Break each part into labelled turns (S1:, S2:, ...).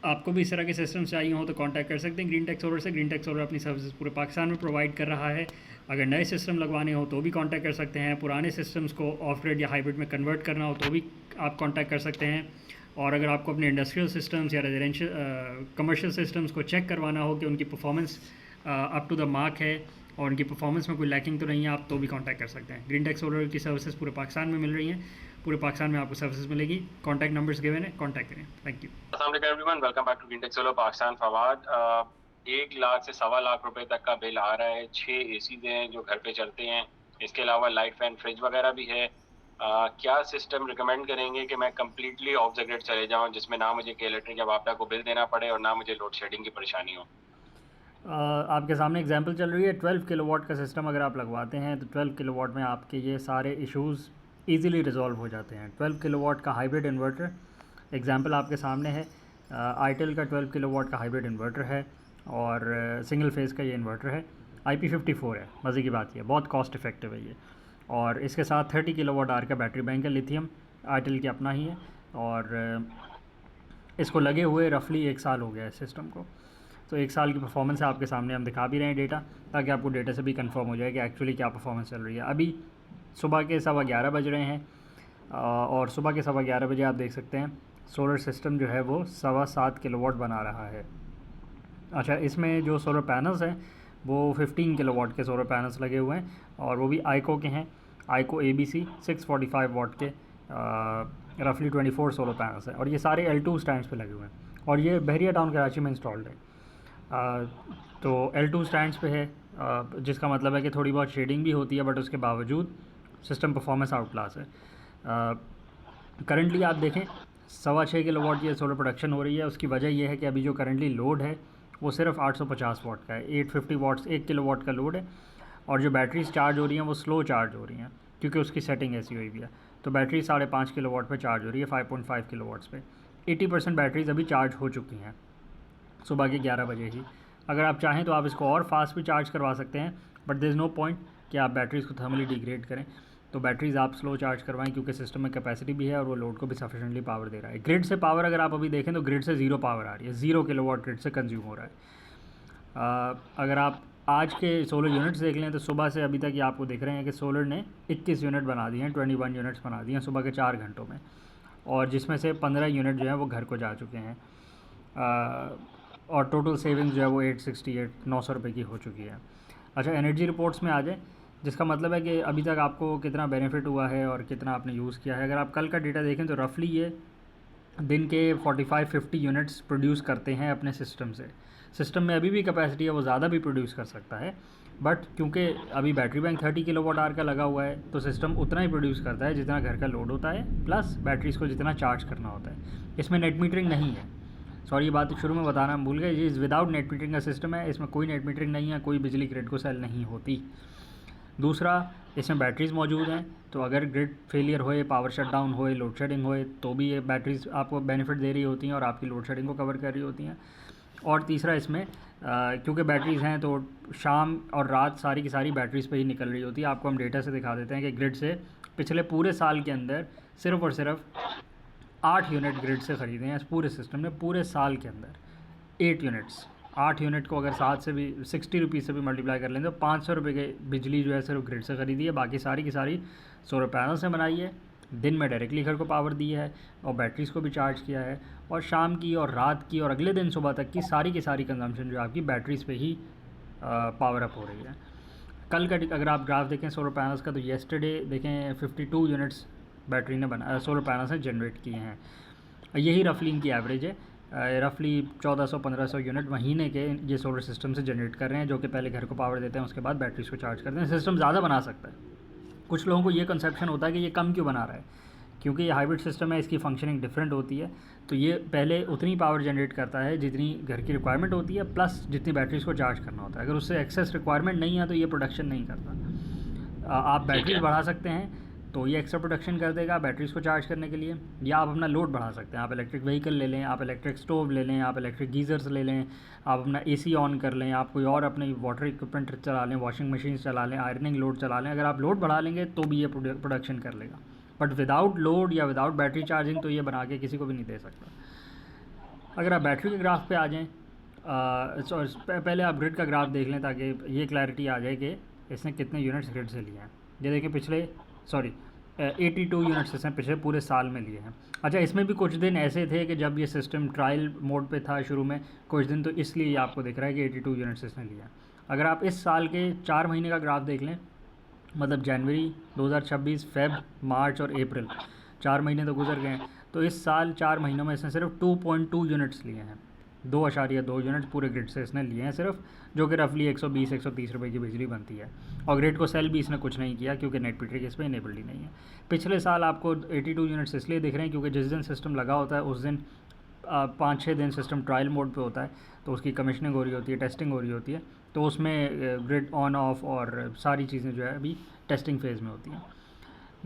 S1: आपको भी इस तरह के सिस्टम चाहिए हो तो कांटेक्ट कर सकते हैं ग्रीन टेक सोलर से। ग्रीन टेक सोलर अपनी सर्विसेज पूरे पाकिस्तान में प्रोवाइड कर रहा है। अगर नए सिस्टम लगवाने हो तो भी कांटेक्ट कर सकते हैं। पुराने सिस्टम्स को ऑफ ग्रिड या हाइब्रिड में कन्वर्ट करना हो तो भी आप कांटेक्ट कर सकते हैं। और अगर आपको अपने इंडस्ट्रियल सिस्टम्स या रेजिडेंशियल कमर्शियल सिस्टम्स को चेक करवाना हो कि उनकी performance up to the mark है और उनकी परफॉर्मेंस में कोई लैकिंग तो नहीं है, आप तो भी कांटेक्ट कर सकते हैं। ग्रीन टेक सोलर की सर्विसेज पूरे पाकिस्तान में मिल रही हैं। पूरे पाकिस्तान में आपको सर्विसेज मिलेगी। कॉन्टैक्ट नंबर्स गिवन है, कॉन्टैक्ट करें। Thank you.
S2: अस्सलाम वालेकुम everyone, welcome back to green tech solar Pakistan. Fawad, 1 lakh से 1.25 लाख रुपए तक का बिल आ रहा है। 6 एसीज हैं जो घर पे चलते हैं। इसके अलावा लाइट फैन, फ्रिज वगैरह भी है। क्या सिस्टम रिकमेंड करेंगे कि मैं कम्प्लीटली ऑफ द ग्रिड चले जाऊं, जिसमें ना मुझे इलेक्ट्रिक या वापडा को बिल देना पड़े और ना मुझे लोड शेडिंग की परेशानी हो?
S1: आपके सामने एग्जांपल चल रही है 12 किलोवाट का सिस्टम अगर आप लगवाते हैं तो 12 किलोवाट में आपके ये सारे इश्यूज़ इजीली रिजॉल्व हो जाते हैं। 12 किलोवाट का हाइब्रिड इन्वर्टर एग्जांपल आपके सामने है। आईटेल का 12 किलोवाट का हाइब्रिड इन्वर्टर है और सिंगल फेज़ का ये इन्वर्टर है। IP54 है। मज़े की बात ये बहुत कॉस्ट इफेक्टिव है ये। और इसके साथ 30 किलोवाट आवर का बैटरी बैंक है, लिथियम, आईटेल की अपना ही है। और इसको लगे हुए रफली 1 साल हो गया है सिस्टम को। तो 1 साल की परफॉर्मेंस है आपके सामने, हम दिखा भी रहे हैं डेटा, ताकि आपको डेटा से भी कंफर्म हो जाए कि एक्चुअली क्या परफॉर्मेंस चल रही है। अभी सुबह के 11:15 बज रहे हैं और सुबह के 11:15 बजे आप देख सकते हैं सोलर सिस्टम जो है वो 7.25 किलोवाट बना रहा है। अच्छा, इसमें जो सोलर पैनल्स हैं वो 15 किलोवाट के सोलर पैनल्स लगे हुए हैं और वो भी आइको के हैं। आइको ABC 645 वाट के रफली 24 सोलर पैनल्स हैं और ये सारे L2 स्टैंड्स पे लगे हुए हैं और ये बहरिया टाउन कराची में इंस्टॉल्ड है। तो L2 स्टैंड्स पे है, जिसका मतलब है कि थोड़ी बहुत शेडिंग भी होती है, बट उसके बावजूद सिस्टम परफॉर्मेंस आउट क्लास है। करंटली आप देखें 6.25 किलोवाट ये सोलर प्रोडक्शन हो रही है। उसकी वजह यह है कि अभी जो करंटली लोड है वो सिर्फ 850 वाट का है। 850 वाट्स 1 किलोवाट का लोड है और जो बैटरीज चार्ज हो रही हैं वो स्लो चार्ज हो रही हैं क्योंकि उसकी सेटिंग ऐसी हुई हुई है। तो बैटरी 5.5 किलोवाट पे चार्ज हो रही है 5.5 किलोवाट्स पे। 80% बैटरीज अभी चार्ज हो चुकी हैं सुबह के 11 बजे ही। अगर आप चाहें तो आप इसको और फास्ट भी चार्ज करवा सकते हैं, but there is no point कि आप बैटरीज़ को थर्मली डिग्रेड करें। तो बैटरीज़ आप स्लो चार्ज करवाएं क्योंकि सिस्टम में कैपेसिटी भी है और वो लोड को भी सफिशेंटली पावर दे रहा है। ग्रिड से पावर अगर आप अभी देखें तो ग्रिड से ज़ीरो पावर आ रही है, 0 किलोवाट ग्रिड से कंज्यूम हो रहा है। अगर आप आज के सोलर यूनिट्स देख लें तो सुबह से अभी तक ये आपको दिख रहे हैं कि सोलर ने 21 यूनिट बना दिए हैं, 21 यूनिट्स बना दिए हैं सुबह के 4 घंटों में, और जिसमें से 15 यूनिट जो है वो घर को जा चुके हैं। और टोटल सेविंग्स जो है वो 868 900 रुपये की हो चुकी है। अच्छा, एनर्जी रिपोर्ट्स में आ जाए, जिसका मतलब है कि अभी तक आपको कितना बेनिफिट हुआ है और कितना आपने यूज़ किया है। अगर आप कल का डेटा देखें तो रफली ये दिन के 45-50 यूनिट्स प्रोड्यूस करते हैं अपने सिस्टम से। सिस्टम में अभी भी कैपेसिटी है, वो ज़्यादा भी प्रोड्यूस कर सकता है, बट क्योंकि अभी बैटरी बैंक 30 किलोवाट आवर का लगा हुआ है तो सिस्टम उतना ही प्रोड्यूस करता है जितना घर का लोड होता है, प्लस बैटरीज़ को जितना चार्ज करना होता है। इसमें नेट मीटरिंग नहीं है। सॉरी, ये बात शुरू में बताना भूल गए, ये विदाउट नेट मीटरिंग का सिस्टम है। इसमें कोई नेट मीटरिंग नहीं है, कोई बिजली ग्रिड को सेल नहीं होती। दूसरा, इसमें बैटरीज़ मौजूद हैं, तो अगर ग्रिड फेलियर होए, पावर शट डाउन होए, लोड शेडिंग होए, तो भी ये बैटरीज़ आपको बेनिफिट दे रही होती हैं और आपकी लोड शेडिंग को कवर कर रही होती हैं। और तीसरा, इसमें क्योंकि बैटरीज़ हैं तो शाम और रात सारी की सारी बैटरीज़ पे ही निकल रही होती है। आपको हम डेटा से दिखा देते हैं कि ग्रिड से पिछले पूरे साल के अंदर सिर्फ़ और सिर्फ 8 यूनिट ग्रिड से ख़रीदे हैं इस पूरे सिस्टम ने। पूरे साल के अंदर 8 यूनिट्स, 8 यूनिट को अगर 7 से भी 60 रुपीज़ से भी मल्टीप्लाई कर लें तो 500 रुपये की बिजली जो है सिर्फ ग्रिड से ख़रीदी है। बाकी सारी की सारी सोलर पैनल से बनाई है, दिन में डायरेक्टली घर को पावर दी है और बैटरीज़ को भी चार्ज किया है, और शाम की और रात की और अगले दिन सुबह तक की सारी कंजम्पशन जो आपकी बैटरीज़ पे ही पावर अप हो रही है। कल का अगर आप ग्राफ देखें सोलर पैनल्स का तो येस्टरडे देखें 52 यूनिट्स बैटरी ने सोलर पैनल्स ने जनरेट किए हैं। यही रफली इनकी एवरेज है। रफली 1400-1500 यूनिट महीने के ये सोलर सिस्टम से जनरेट कर रहे हैं, जो कि पहले घर को पावर देते हैं, उसके बाद बैटरीज को चार्ज करते हैं। सिस्टम ज़्यादा बना सकता है। कुछ लोगों को ये कंसेप्शन होता है कि ये कम क्यों बना रहा है, क्योंकि ये हाइब्रिड सिस्टम है, इसकी फंक्शनिंग डिफरेंट होती है। तो ये पहले उतनी पावर जनरेट करता है जितनी घर की रिक्वायरमेंट होती है, प्लस जितनी बैटरीज को चार्ज करना होता है। अगर उससे एक्सेस रिक्वायरमेंट नहीं है तो ये प्रोडक्शन नहीं करता। आप बैटरीज बढ़ा सकते हैं तो ये एक्स्ट्रा प्रोडक्शन कर देगा बैटरीज़ को चार्ज करने के लिए, या आप अपना लोड बढ़ा सकते हैं। आप इलेक्ट्रिक व्हीकल ले लें, आप इलेक्ट्रिक स्टोव ले लें, आप इलेक्ट्रिक गीज़र्स ले लें, आप अपना AC ऑन कर लें, आप कोई और अपनी वाटर इक्विपमेंट चला लें, वॉशिंग मशीन चला लें, आयरनिंग लोड चला लें। अगर आप लोड बढ़ा लेंगे तो भी ये प्रोडक्शन कर लेगा, बट विदाउट लोड या विदाउट बैटरी चार्जिंग तो ये बना के किसी को भी नहीं दे सकता। अगर आप बैटरी के ग्राफ पे आ जाएँ, पहले आप ग्रिड का ग्राफ देख लें ताकि ये क्लैरिटी आ जाए कि इसने कितने यूनिट्स ग्रिड से लिए हैं। ये देखिए पिछले 82 यूनिट्स इसने पिछले पूरे साल में लिए हैं। अच्छा, इसमें भी कुछ दिन ऐसे थे कि जब ये सिस्टम ट्रायल मोड पे था शुरू में कुछ दिन, तो इसलिए ये आपको दिख रहा है कि 82 यूनिट्स इसने लिया। अगर आप इस साल के 4 महीने का ग्राफ देख लें, मतलब जनवरी 2026, फेब, मार्च और अप्रैल, 4 महीने तो गुजर गए हैं, तो इस साल 4 महीनों में इसने सिर्फ 2.2 यूनिट्स लिए हैं। 2.2 यूनिट्स पूरे ग्रिड से इसने लिए हैं सिर्फ, जो कि रफली 120-130 रुपये की बिजली बनती है। और ग्रिड को सेल भी इसने कुछ नहीं किया क्योंकि नेट मीटरिंग इस पर इनेबल्ड ही नहीं है। पिछले साल आपको 82 यूनिट्स इसलिए दिख रहे हैं क्योंकि जिस दिन सिस्टम लगा होता है उस दिन 5-6 दिन सिस्टम ट्रायल मोड पे होता है, तो उसकी कमीशनिंग हो रही होती है, टेस्टिंग हो रही होती है, तो उसमें ग्रिड ऑन ऑफ और सारी चीज़ें जो है अभी टेस्टिंग फेज़ में होती हैं।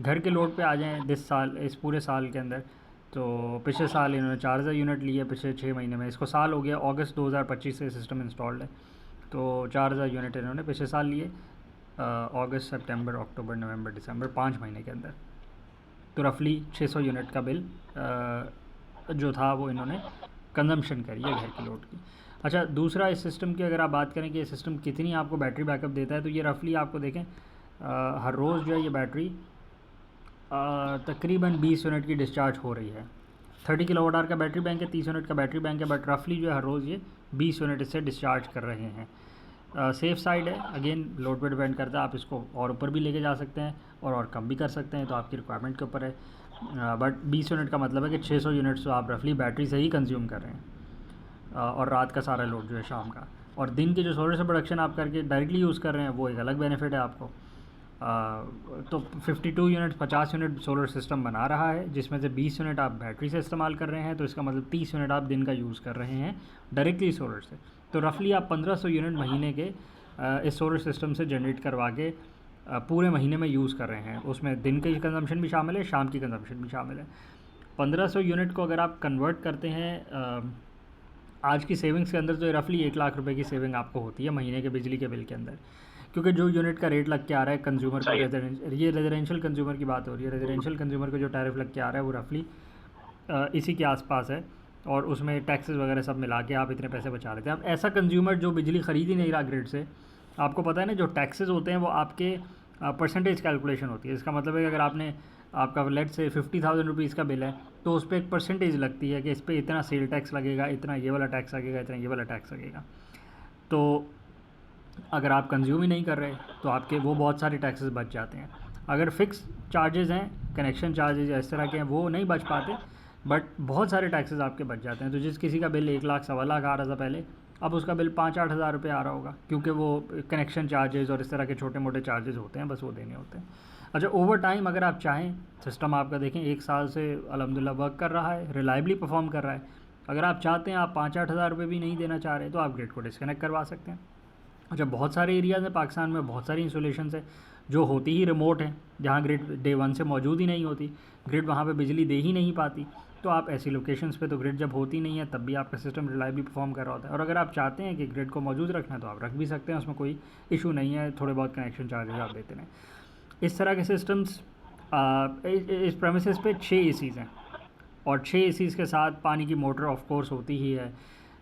S1: घर के लोड पे आ जाएँ इस पूरे साल के अंदर, तो पिछले साल इन्होंने 4000 यूनिट लिए पिछले 6 महीने में। इसको साल हो गया, अगस्त 2025 से सिस्टम इंस्टॉल्ड है, तो 4000 यूनिट इन्होंने पिछले साल लिए, अगस्त, सितंबर, अक्टूबर, नवंबर, दिसंबर, 5 महीने के अंदर। तो रफली 600 यूनिट का बिल जो था वो इन्होंने कंजम्पशन करी है घर की लोड की। अच्छा, दूसरा इस सिस्टम की अगर आप बात करें कि ये सिस्टम कितनी आपको बैटरी बैकअप देता है, तो ये रफली आपको देखें हर रोज़ जो है ये बैटरी तकरीबन 20 यूनिट की डिस्चार्ज हो रही है। 30 किलोवाट आवर का बैटरी बैंक है, 30 यूनिट का बैटरी बैंक है, बट रफली जो है हर रोज़ ये 20 यूनिट इससे डिस्चार्ज कर रहे हैं। सेफ़ साइड है, अगेन लोड पे डिपेंड करता है, आप इसको और ऊपर भी लेके जा सकते हैं और कम भी कर सकते हैं, तो आपकी रिक्वायरमेंट के ऊपर है। बट 20 यूनिट का मतलब है कि 600 यूनिट्स तो आप रफली बैटरी से ही कंज्यूम कर रहे हैं, और रात का सारा लोड जो है शाम का, और दिन की जो सोलर से प्रोडक्शन आप करके डायरेक्टली यूज़ कर रहे हैं वो एक अलग बेनिफिट है आपको। तो 52 यूनिट 50 यूनिट सोलर सिस्टम बना रहा है, जिसमें से 20 यूनिट आप बैटरी से इस्तेमाल कर रहे हैं, तो इसका मतलब 30 यूनिट आप दिन का यूज़ कर रहे हैं डायरेक्टली सोलर से। तो रफली आप 1500 यूनिट महीने के इस सोलर सिस्टम से जनरेट करवा के पूरे महीने में यूज़ कर रहे हैं। उसमें दिन की कंजम्पशन भी शामिल है, शाम की कंजम्पशन भी शामिल है। 1500 यूनिट को अगर आप कन्वर्ट करते हैं आज की सेविंग्स के अंदर, तो रफली 1 लाख रुपए की सेविंग आपको होती है महीने के बिजली के बिल के अंदर, क्योंकि जो यूनिट का रेट लग के आ रहा है कंज्यूमर को, ये रेजिडेंशियल कंज्यूमर की बात हो रही है, रेजिडेंशियल कंज्यूमर को जो टैरिफ लग के आ रहा है वो रफली इसी के आसपास है, और उसमें टैक्सेस वगैरह सब मिला के आप इतने पैसे बचा लेते हैं। अब ऐसा कंज्यूमर जो बिजली ख़रीद ही नहीं रहा ग्रिड से, आपको पता है ना जो टैक्सेस होते हैं वो आपके परसेंटेज कैलकुलेशन होती है। इसका मतलब है कि अगर आपका लेट से 50,000 रुपीज़ का बिल है, तो उस पर एक परसेंटेज लगती है कि इस पर इतना सेल टैक्स लगेगा, इतना ये वाला टैक्स लगेगा, इतना ये वाला टैक्स लगेगा। तो अगर आप कंज्यूम ही नहीं कर रहे तो आपके वो बहुत सारे टैक्सेस बच जाते हैं। अगर फ़िक्स चार्जेज़ हैं, कनेक्शन चार्जेज इस तरह के हैं, वो नहीं बच पाते, बट बहुत सारे टैक्सेस आपके बच जाते हैं। तो जिस किसी का बिल 1 लाख, 1.25 लाख आ रहा था पहले, अब उसका बिल 5-8 हज़ार रुपये आ रहा होगा, क्योंकि वो कनेक्शन चार्जेज़ और इस तरह के छोटे मोटे चार्जेज़ होते हैं, बस वो देने होते हैं। अच्छा, ओवर टाइम अगर आप चाहें, सिस्टम आपका देखें 1 साल से अल्हम्दुलिल्लाह वर्क कर रहा है, रिलायबली परफॉर्म कर रहा है। अगर आप चाहते हैं, आप 5-8 हज़ार रुपये भी नहीं देना चाह रहे, तो आप ग्रिड को डिस्कनेक्ट करवा सकते हैं। अच्छा, बहुत सारे एरियाज़ हैं पाकिस्तान में, बहुत सारी इंसुलेशन है जो होती ही रिमोट हैं, जहाँ ग्रिड डे 1 से मौजूद ही नहीं होती, ग्रिड वहाँ पे बिजली दे ही नहीं पाती। तो आप ऐसी लोकेशंस पे तो ग्रिड जब होती नहीं है तब भी आपका सिस्टम रिलायबली परफॉर्म कर रहा होता है। और अगर आप चाहते हैं कि ग्रिड को मौजूद रखना है तो आप रख भी सकते हैं, उसमें कोई इशू नहीं है, थोड़े बहुत कनेक्शन चार्जेज आप देते रहें। इस तरह के सिस्टम्स इस प्रेमिसेस पे 6 एसीज़ हैं, और 6 एसीज़ के साथ पानी की मोटर ऑफ कोर्स होती ही है,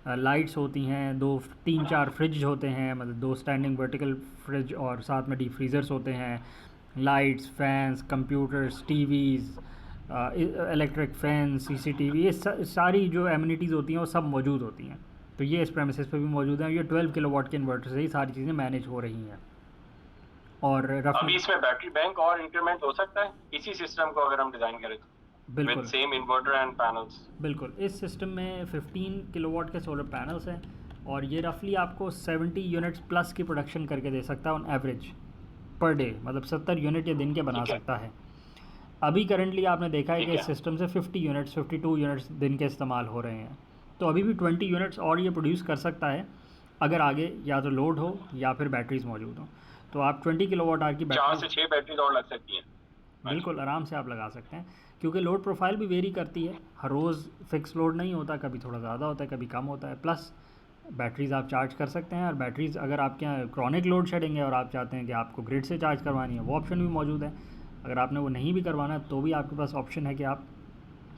S1: लाइट्स होती हैं, 2-3-4 फ्रिज होते हैं, मतलब 2 स्टैंडिंग वर्टिकल फ्रिज, और साथ में डीप फ्रीज़र्स होते हैं, lights, fans, computers, TVs, electric fan, CCTV, ये सारी जो एमिनिटीज़ होती हैं वो सब मौजूद होती हैं। तो ये इस प्रेमिसेस पे भी मौजूद हैं। ये 12 किलोवाट के इन्वर्टर से ही सारी चीज़ें मैनेज हो रही हैं। और
S2: अभी इसमें बैटरी बैंक और इंक्रीमेंट हो सकता है इसी सिस्टम को अगर हम डिज़ाइन करें तो,
S1: बिल्कुल
S2: with same inverter and panels.
S1: बिल्कुल, इस सिस्टम में 15 किलोवाट के सोलर पैनल्स हैं, और ये रफली आपको 70 यूनिट्स प्लस की प्रोडक्शन करके दे सकता है ऑन एवरेज पर डे, मतलब 70 यूनिट ये दिन के बना सकता है। अभी करंटली आपने देखा है कि इस सिस्टम से 50 यूनिट्स 52 यूनिट्स दिन के इस्तेमाल हो रहे हैं, तो अभी भी 20 यूनिट्स और ये प्रोड्यूस कर सकता है अगर आगे या तो लोड हो या फिर बैटरीज मौजूद हो। तो आप 20 किलोवाट आवर की
S2: 4 से 6 बैटरीज और लग सकती हैं,
S1: बिल्कुल आराम से आप लगा सकते हैं, क्योंकि लोड प्रोफाइल भी वेरी करती है, हर रोज़ फिक्स लोड नहीं होता, कभी थोड़ा ज़्यादा होता है, कभी कम होता है। प्लस बैटरीज़ आप चार्ज कर सकते हैं, और बैटरीज़ अगर आपके यहाँ क्रॉनिक लोड शेडिंग है और आप चाहते हैं कि आपको ग्रिड से चार्ज करवानी है, वो ऑप्शन भी मौजूद है। अगर आपने वो नहीं भी करवाना तो भी आपके पास ऑप्शन है कि आप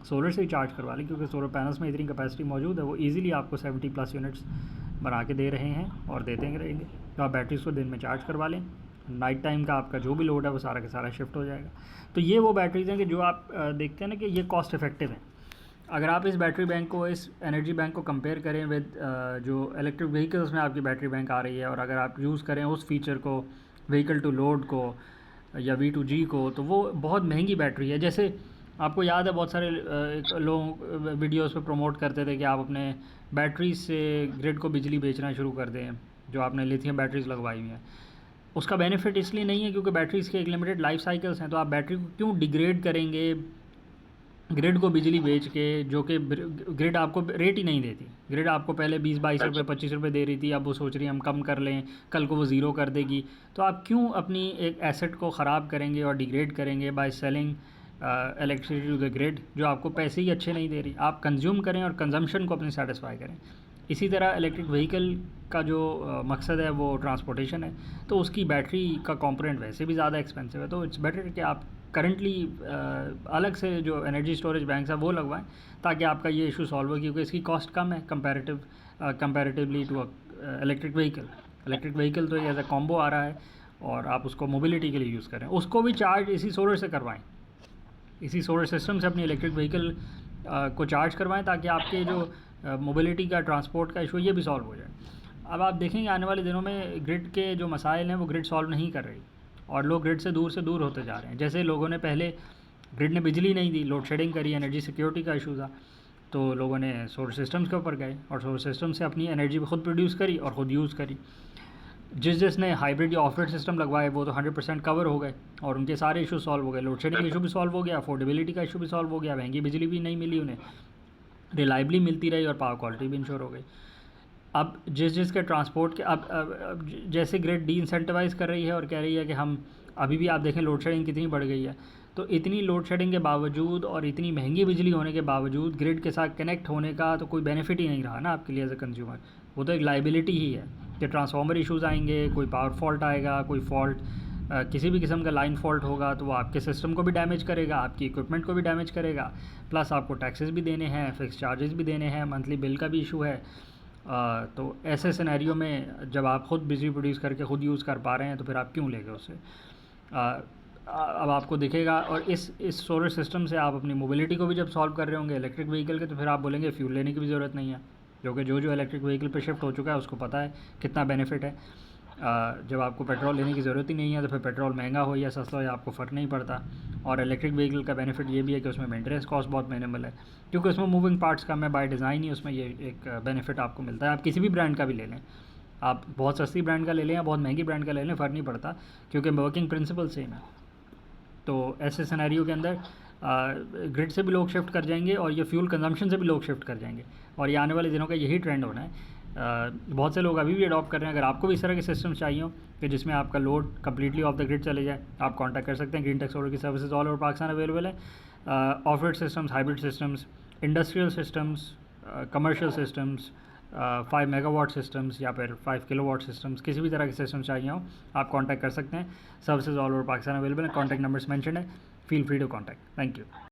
S1: सोलर से ही चार्ज करवा लें, क्योंकि सोलर पैनल्स में इतनी कैपेसिटी मौजूद है, वो ईज़िली आपको 70+ यूनिट्स बना के दे रहे हैं और देते रहेंगे। तो आप बैटरीज को दिन में चार्ज करवा लें, नाइट टाइम का आपका जो भी लोड है वो सारा का सारा शिफ्ट हो जाएगा। तो ये वो बैटरीज हैं कि जो आप देखते हैं ना कि ये कॉस्ट इफेक्टिव हैं। अगर आप इस बैटरी बैंक को, इस एनर्जी बैंक को कंपेयर करें विद जो इलेक्ट्रिक व्हीकल्स में आपकी बैटरी बैंक आ रही है, और अगर आप यूज़ करें उस फीचर को, व्हीकल टू लोड को या V2G को, तो वो बहुत महंगी बैटरी है। जैसे आपको याद है बहुत सारे लोग वीडियोस पे प्रमोट करते थे कि आप अपने बैटरीज से ग्रिड को बिजली बेचना शुरू कर दें, जो आपने लिथियम बैटरीज लगवाई हुई हैं। उसका बेनिफिट इसलिए नहीं है क्योंकि बैटरीज़ के एक लिमिटेड लाइफ साइकिल्स हैं, तो आप बैटरी को क्यों डिग्रेड करेंगे ग्रिड को बिजली बेच के, जो कि ग्रिड आपको रेट ही नहीं देती। ग्रिड आपको पहले 20-22 रुपये 25 रुपये दे रही थी, अब वो सोच रही है हम कम कर लें, कल को वो ज़ीरो कर देगी। तो आप क्यों अपनी एक एसेट को ख़राब करेंगे और डिग्रेड करेंगे by selling electricity to the grid, जो आपको पैसे ही अच्छे नहीं दे रही। आप कंज्यूम करें और कंजम्पशन को अपनी सेटिस्फाई करें। इसी तरह इलेक्ट्रिक व्हीकल का जो मकसद है वो ट्रांसपोर्टेशन है, तो उसकी बैटरी का कंपोनेंट वैसे भी ज़्यादा एक्सपेंसिव है। तो इट्स बेटर कि आप करंटली अलग से जो एनर्जी स्टोरेज बैंक्स है वो लगवाएं, ताकि आपका ये इशू सॉल्व हो, क्योंकि इसकी कॉस्ट कम है comparatively to electric vehicle. Electric vehicle तो एज अ कॉम्बो आ रहा है और आप उसको मोबिलिटी के लिए यूज़ करें, उसको भी चार्ज इसी सोलर से करवाएं, इसी सोलर सिस्टम से अपनी इलेक्ट्रिक व्हीकल को चार्ज करवाएं, ताकि आपके जो मोबिलिटी का, ट्रांसपोर्ट का इशू ये भी सॉल्व हो जाए। अब आप देखेंगे आने वाले दिनों में ग्रिड के जो मसाइल हैं वो ग्रिड सॉल्व नहीं कर रही, और लोग ग्रिड से दूर होते जा रहे हैं। जैसे लोगों ने पहले ग्रिड ने बिजली नहीं दी, लोड शेडिंग करी, एनर्जी सिक्योरिटी का इशू था, तो लोगों ने सोलर सिस्टम्स के ऊपर गए और सोलर सिस्टम से अपनी एनर्जी खुद प्रोड्यूस करी और ख़ुद यूज़ करी। जिसने हाइब्रिड या ऑफ ग्रिड सिस्टम लगवाए वो तो 100% कवर हो गए और उनके सारे इशू सॉल्व हो गए। लोड शेडिंग इशू भी सॉल्व हो गया, अफोर्डेबिलिटी का इशू भी सॉल्व हो गया, महंगी बिजली भी नहीं मिली उन्हें, रिलायबली मिलती रही और पावर क्वालिटी भी इंश्योर हो गई। अब जिसके ट्रांसपोर्ट के अब जैसे ग्रिड डी इंसेंटिवाइज कर रही है और कह रही है कि हम अभी भी, आप देखें लोड शेडिंग कितनी बढ़ गई है, तो इतनी लोड शेडिंग के बावजूद और इतनी महंगी बिजली होने के बावजूद ग्रिड के साथ कनेक्ट होने का तो कोई बेनिफिट ही नहीं रहा ना आपके लिए एज ए कंज्यूमर। वो तो एक लाइबिलिटी ही है कि ट्रांसफार्मर इशूज़ आएंगे, कोई पावर फॉल्ट आएगा, कोई फॉल्ट किसी भी किस्म का लाइन फॉल्ट होगा तो वो आपके सिस्टम को भी डैमेज करेगा, आपकी इक्विपमेंट को भी डैमेज करेगा, प्लस आपको टैक्सेस भी देने हैं, फिक्स चार्जेस भी देने हैं, मंथली बिल का भी इशू है। तो ऐसे सिनेरियो में जब आप ख़ुद बिजली प्रोड्यूस करके ख़ुद यूज़ कर पा रहे हैं तो फिर आप क्यों लेंगे उससे। अब आपको दिखेगा, और इस सोलर सिस्टम से आप अपनी मोबिलिटी को भी जब सॉल्व कर रहे होंगे इलेक्ट्रिक व्हीकल के, तो फिर आप बोलेंगे फ्यूल लेने की भी ज़रूरत नहीं है, क्योंकि जो इलेक्ट्रिक व्हीकल पे शिफ्ट हो चुका है उसको पता है कितना बेनिफिट है। जब आपको पेट्रोल लेने की ज़रूरत ही नहीं है तो फिर पेट्रोल महंगा हो या सस्ता हो या आपको फ़र्क नहीं पड़ता। और इलेक्ट्रिक व्हीकल का बेनिफिट ये भी है कि उसमें मेंटेनेंस कॉस्ट बहुत मिनिमल है, क्योंकि उसमें मूविंग पार्ट्स कम है, बाय डिज़ाइन ही उसमें ये एक बेनिफिट आपको मिलता है। आप किसी भी ब्रांड का भी ले लें, आप बहुत सस्ती ब्रांड का ले लें या बहुत महंगी ब्रांड का ले लें, फ़र्क नहीं पड़ता, क्योंकि वर्किंग प्रिंसिपल सेम है। तो ऐसे सिनेरियो के अंदर ग्रिड से भी लोग शिफ्ट कर जाएंगे और ये फ्यूल कंजम्पशन से भी लोग शिफ्ट कर जाएंगे, और ये आने वाले दिनों का यही ट्रेंड होना है। बहुत से लोग अभी भी अडॉप्ट कर रहे हैं। अगर आपको भी इस तरह के सिस्टम चाहिए हो कि जिसमें आपका load completely off the grid चले जाए, आप कांटेक्ट कर सकते हैं। ग्रीन टेक सोलर की services all over Pakistan available है। Off grid systems, hybrid systems, industrial systems, commercial systems, 5 megawatt systems या फिर 5 किलोवाट सिस्टम्स, किसी भी तरह के सिस्टम चाहिए हो आप कांटेक्ट कर सकते हैं। Services all over Pakistan available है। कॉन्टैक्ट नंबर्स मेंशन है, feel free to contact. Thank you.